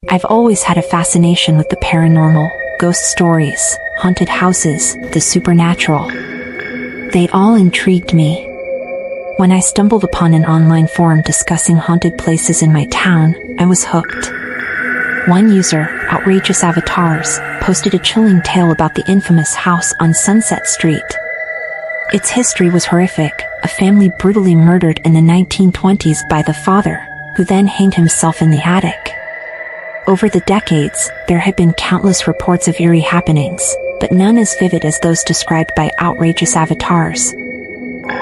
I've always had a fascination with the paranormal, ghost stories, haunted houses, the supernatural. They all intrigued me. When I stumbled upon an online forum discussing haunted places in my town, I was hooked. One user, Outrageous Avatars, posted a chilling tale about the infamous house on Sunset Street. Its history was horrific, a family brutally murdered in the 1920s by the father, who then hanged himself in the attic. Over the decades, there have been countless reports of eerie happenings, but none as vivid as those described by Outrageous Avatars.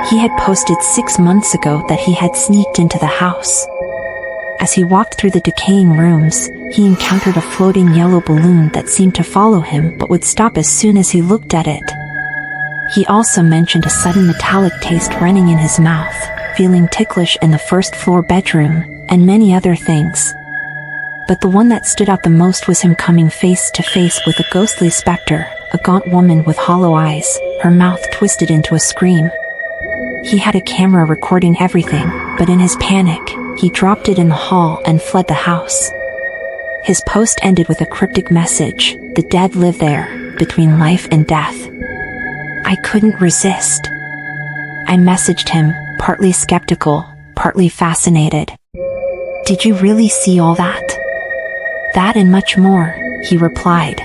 He had posted 6 months ago that he had sneaked into the house. As he walked through the decaying rooms, he encountered a floating yellow balloon that seemed to follow him but would stop as soon as he looked at it. He also mentioned a sudden metallic taste running in his mouth, feeling ticklish in the first-floor bedroom, and many other things. But the one that stood out the most was him coming face to face with a ghostly specter, a gaunt woman with hollow eyes, her mouth twisted into a scream. He had a camera recording everything, but in his panic, he dropped it in the hall and fled the house. His post ended with a cryptic message: "The dead live there, between life and death." I couldn't resist. I messaged him, partly skeptical, partly fascinated. "Did you really see all that?" "That and much more," he replied.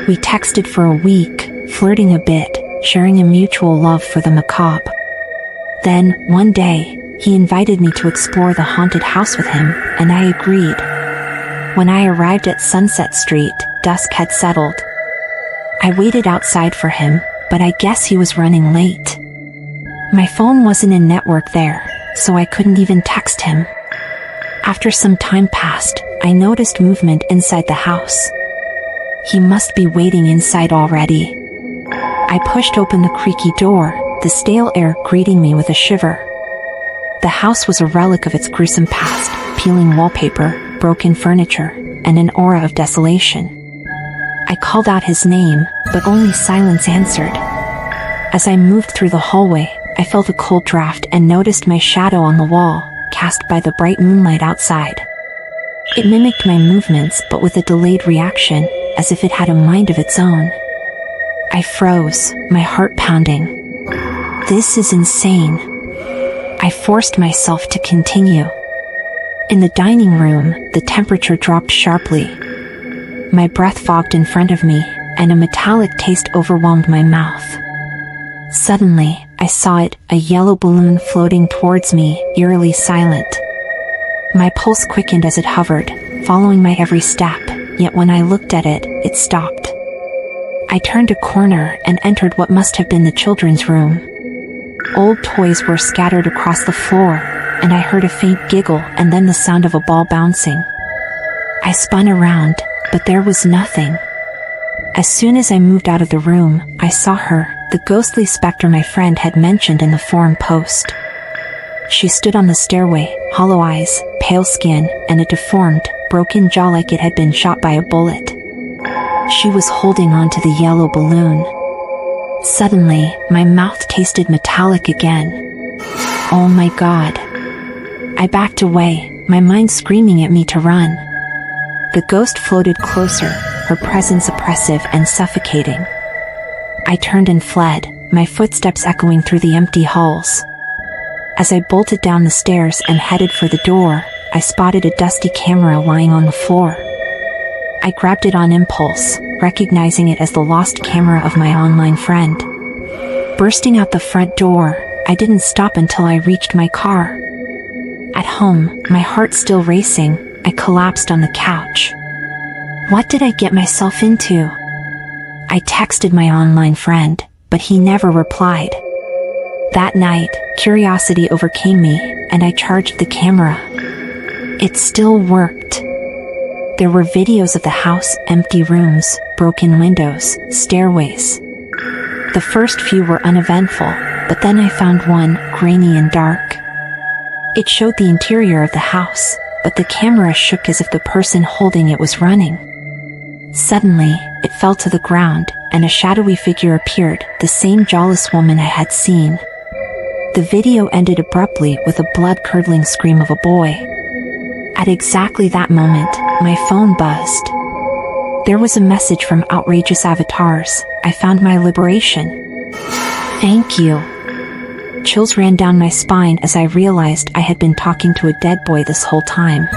We texted for a week, flirting a bit, sharing a mutual love for the macabre. Then, one day, he invited me to explore the haunted house with him, and I agreed. When I arrived at Sunset Street, dusk had settled. I waited outside for him, but I guess he was running late. My phone wasn't in network there, so I couldn't even text him. After some time passed, I noticed movement inside the house. He must be waiting inside already. I pushed open the creaky door, the stale air greeting me with a shiver. The house was a relic of its gruesome past, peeling wallpaper, broken furniture, and an aura of desolation. I called out his name, but only silence answered. As I moved through the hallway, I felt a cold draft and noticed my shadow on the wall, cast by the bright moonlight outside. It mimicked my movements but with a delayed reaction, as if it had a mind of its own. I froze, my heart pounding. This is insane. I forced myself to continue. In the dining room, the temperature dropped sharply. My breath fogged in front of me, and a metallic taste overwhelmed my mouth. Suddenly, I saw it, a yellow balloon floating towards me, eerily silent. My pulse quickened as it hovered, following my every step, yet when I looked at it, it stopped. I turned a corner and entered what must have been the children's room. Old toys were scattered across the floor, and I heard a faint giggle and then the sound of a ball bouncing. I spun around, but there was nothing. As soon as I moved out of the room, I saw her, the ghostly specter my friend had mentioned in the forum post. She stood on the stairway, hollow eyes, pale skin, and a deformed, broken jaw like it had been shot by a bullet. She was holding on to the yellow balloon. Suddenly, my mouth tasted metallic again. Oh my God. I backed away, my mind screaming at me to run. The ghost floated closer, her presence oppressive and suffocating. I turned and fled, my footsteps echoing through the empty halls. As I bolted down the stairs and headed for the door, I spotted a dusty camera lying on the floor. I grabbed it on impulse, recognizing it as the lost camera of my online friend. Bursting out the front door, I didn't stop until I reached my car. At home, my heart still racing, I collapsed on the couch. What did I get myself into? I texted my online friend, but he never replied. That night, curiosity overcame me, and I charged the camera. It still worked. There were videos of the house, empty rooms, broken windows, stairways. The first few were uneventful, but then I found one, grainy and dark. It showed the interior of the house, but the camera shook as if the person holding it was running. Suddenly, it fell to the ground, and a shadowy figure appeared, the same jawless woman I had seen. The video ended abruptly with a blood-curdling scream of a boy. At exactly that moment, My phone buzzed. There was a message from Outrageous Avatars. I found my liberation. Thank you. Chills ran down my spine as I realized I had been talking to a dead boy this whole time.